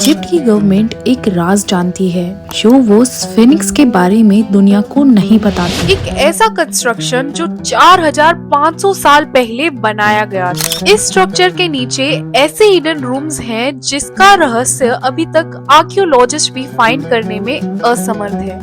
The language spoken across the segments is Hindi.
इजिप्ट की गवर्नमेंट एक राज जानती है जो वो स्फिनिक्स के बारे में दुनिया को नहीं बताती। एक ऐसा कंस्ट्रक्शन जो 4500 साल पहले बनाया गया था। इस स्ट्रक्चर के नीचे ऐसे हिडन रूम्स हैं जिसका रहस्य अभी तक आर्कियोलॉजिस्ट भी फाइंड करने में असमर्थ है।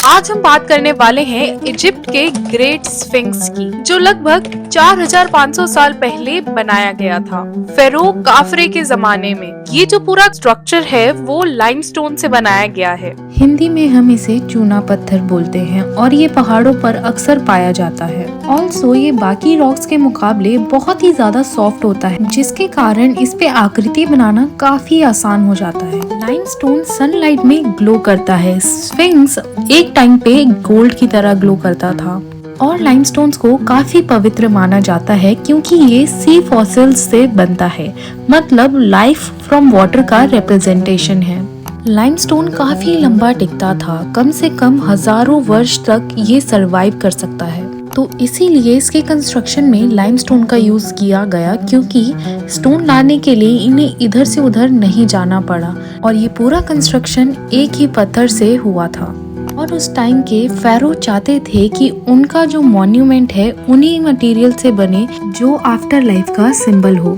आज हम बात करने वाले हैं इजिप्ट के ग्रेट स्फिंक्स की, जो लगभग 4500 साल पहले बनाया गया था फेरो काफरे के जमाने में। ये जो पूरा स्ट्रक्चर है वो लाइमस्टोन से बनाया गया है। हिंदी में हम इसे चूना पत्थर बोलते हैं और ये पहाड़ों पर अक्सर पाया जाता है। ऑल्सो ये बाकी रॉक्स के मुकाबले बहुत ही ज्यादा सॉफ्ट होता है, जिसके कारण इस पे आकृति बनाना काफी आसान हो जाता है। लाइमस्टोन सनलाइट में ग्लो करता है। स्फिंक्स एक टाइम पे गोल्ड की तरह ग्लो करता था और लाइमस्टोन्स को काफी पवित्र माना जाता है क्योंकि ये सी फॉसिल्स से बनता है, मतलब लाइफ फ्रॉम वाटर का रिप्रेजेंटेशन है। लाइमस्टोन काफी लंबा टिकता था, कम से कम हजारों वर्ष तक ये सरवाइव कर सकता है। तो इसीलिए इसके कंस्ट्रक्शन में लाइमस्टोन का यूज किया गया क्योंकि स्टोन लाने के लिए इन्हें इधर से उधर नहीं जाना पड़ा और ये पूरा कंस्ट्रक्शन एक ही पत्थर से हुआ था। और उस टाइम के फेरो चाहते थे कि उनका जो मॉन्यूमेंट है उन्हीं मटेरियल से बने जो आफ्टर लाइफ का सिंबल हो।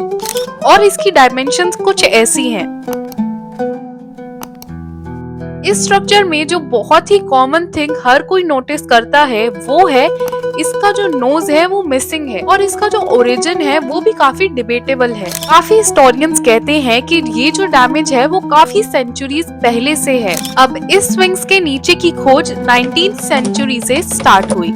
और इसकी डायमेंशंस कुछ ऐसी हैं। इस स्ट्रक्चर में जो बहुत ही कॉमन थिंग हर कोई नोटिस करता है वो है इसका जो नोज है वो मिसिंग है और इसका जो ओरिजिन है वो भी काफी डिबेटेबल है। काफी हिस्टोरियंस कहते हैं कि ये जो डैमेज है वो काफी सेंचुरीज पहले से है। अब इस स्फिंक्स के नीचे की खोज 19th सेंचुरी से स्टार्ट हुई।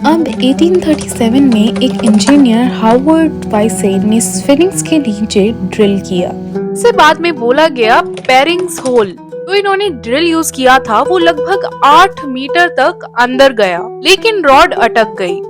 अब 1837 में एक इंजीनियर हार्वर्ड वाइसेड ने स्फिंक्स के नीचे ड्रिल किया। इसे बाद में बोला गया पेरिंग्स होल। तो इन्होंने ड्रिल यूज किया था वो लगभग 8 मीटर तक अंदर गया, लेकिन रॉड अटक गई।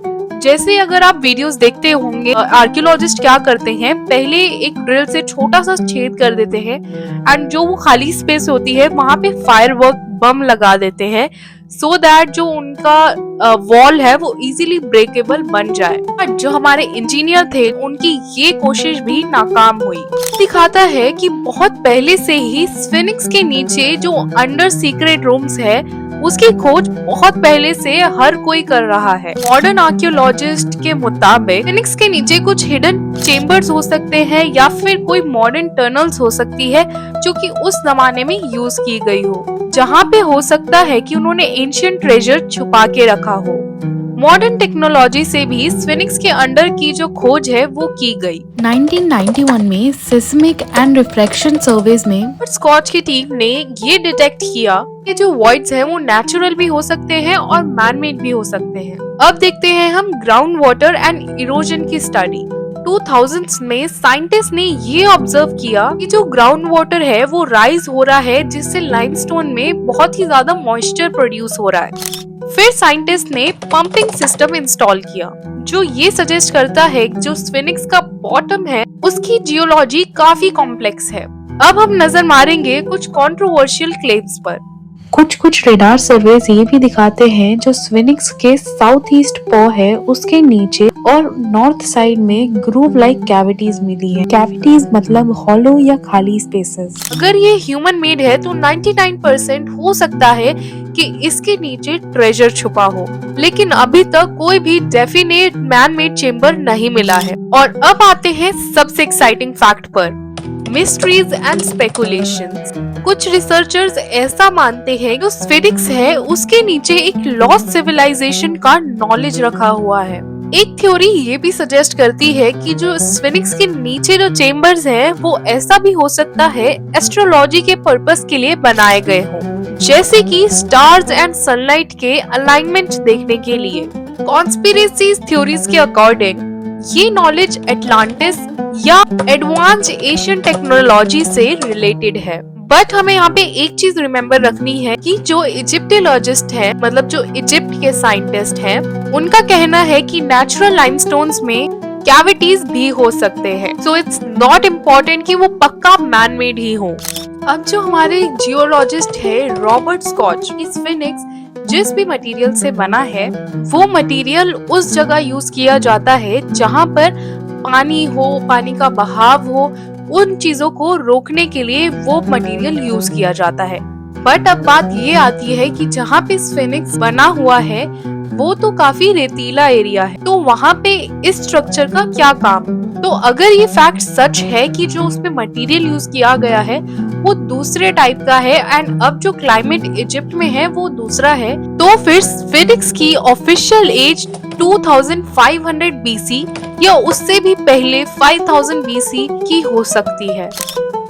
जैसे अगर आप वीडियोस देखते होंगे, आर्कियोलॉजिस्ट क्या करते हैं, पहले एक ड्रिल से छोटा सा छेद कर देते हैं एंड जो वो खाली स्पेस होती है वहां पे फायरवर्क बम लगा देते हैं सो दैट जो उनका वॉल है वो इजीली ब्रेकेबल बन जाए। बट जो हमारे इंजीनियर थे उनकी ये कोशिश भी नाकाम हुई। दिखाता है कि बहुत पहले से ही स्फिंक्स के नीचे जो अंडर सीक्रेट रूम्स है उसकी खोज बहुत पहले से हर कोई कर रहा है। मॉडर्न आर्कियोलॉजिस्ट के मुताबिक स्फिंक्स के नीचे कुछ हिडन चेम्बर्स हो सकते हैं या फिर कोई मॉडर्न टनल्स हो सकती है जो कि उस जमाने में यूज की गई हो, जहाँ पे हो सकता है कि उन्होंने एंशिएंट ट्रेजर छुपा के रखा हो। मॉडर्न टेक्नोलॉजी से भी स्फिंक्स के अंडर की जो खोज है वो की गई। 1991 में सिस्मिक एंड रिफ्रैक्शन सर्वेज में स्कॉच की टीम ने ये डिटेक्ट किया कि जो वॉइड्स हैं वो नेचुरल भी हो सकते हैं और मैनमेड भी हो सकते हैं। अब देखते हैं हम ग्राउंड वाटर एंड इरोजन की स्टडी। 2000s में साइंटिस्ट ने ये ऑब्जर्व किया कि जो ग्राउंड वाटर है वो राइज हो रहा है, जिससे लाइमस्टोन में बहुत ही ज्यादा मॉइस्चर प्रोड्यूस हो रहा है। फिर साइंटिस्ट ने पंपिंग सिस्टम इंस्टॉल किया जो ये सजेस्ट करता है कि जो स्फिंक्स का बॉटम है उसकी जियोलॉजी काफी कॉम्प्लेक्स है। अब हम नजर मारेंगे कुछ कंट्रोवर्शियल क्लेम्स पर। कुछ रेडार सर्वेज ये भी दिखाते हैं जो स्फिंक्स के साउथ ईस्ट पॉ है उसके नीचे और नॉर्थ साइड में ग्रूव लाइक कैविटीज मिली है। कैविटीज मतलब हॉलो या खाली स्पेसेस। अगर ये ह्यूमन मेड है तो 99% हो सकता है कि इसके नीचे ट्रेजर छुपा हो, लेकिन अभी तक कोई भी डेफिनेट मैन मेड चेम्बर नहीं मिला है। और अब आते हैं सबसे एक्साइटिंग फैक्ट पर, मिस्ट्रीज एंड स्पेकुलेशंस। कुछ रिसर्चर्स ऐसा मानते हैं कि स्फिंक्स है उसके नीचे एक लॉस्ट सिविलाइजेशन का नॉलेज रखा हुआ है। एक थ्योरी ये भी सजेस्ट करती है कि जो स्फिंक्स के नीचे जो चेम्बर्स हैं वो ऐसा भी हो सकता है एस्ट्रोलॉजी के पर्पस के लिए बनाए गए हों, जैसे कि स्टार्स एंड सनलाइट के अलाइनमेंट देखने के लिए। कॉन्स्पिरेसी थ्योरीज के अकॉर्डिंग ये नॉलेज एटलांटिस या एडवांस एशियन टेक्नोलॉजी से रिलेटेड है। बट हमें यहाँ पे एक चीज रिमेम्बर रखनी है कि जो इजिप्टोलॉजिस्ट है, मतलब जो इजिप्ट के साइंटिस्ट हैं, उनका कहना है कि नेचुरल लाइमस्टोन्स में कैविटीज भी हो सकते हैं। सो इट्स नॉट इम्पोर्टेंट कि वो पक्का मैन मेड ही हो। अब जो हमारे जियोलॉजिस्ट है रॉबर्ट स्कॉच, इस स्फिंक्स जिस भी मटेरियल से बना है वो मटेरियल उस जगह यूज किया जाता है जहाँ पर पानी हो, पानी का बहाव हो, उन चीजों को रोकने के लिए वो मटेरियल यूज किया जाता है। बट अब बात ये आती है कि जहाँ पे स्फिनिक्स बना हुआ है वो तो काफी रेतीला एरिया है, तो वहाँ पे इस स्ट्रक्चर का क्या काम? तो अगर ये फैक्ट सच है कि जो उसमें मटेरियल यूज किया गया है वो दूसरे टाइप का है एंड अब जो क्लाइमेट इजिप्ट में है वो दूसरा है, तो फिर स्फिनिक्स की ऑफिशियल एज 2500 बीसी या उससे भी पहले 5000 बीसी की हो सकती है।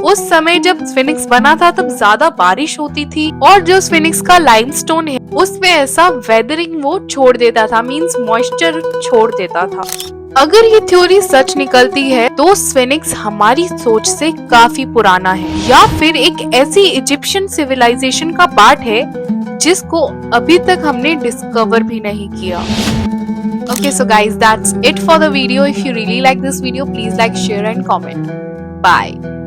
उस समय जब स्फिनिक्स बना था तब ज्यादा बारिश होती थी और जो स्फिनिक्स का लाइमस्टोन है उसमें ऐसा वेदरिंग वो छोड़ देता था, मींस मॉइस्चर छोड़ देता था। अगर ये थ्योरी सच निकलती है तो स्फिनिक्स हमारी सोच से काफी पुराना है या फिर एक ऐसी इजिप्शियन सिविलाइजेशन का पार्ट है जिसको अभी तक हमने डिस्कवर भी नहीं किया। Okay, so guys, that's it for the video. If you really like this video, please like, share and comment. Bye.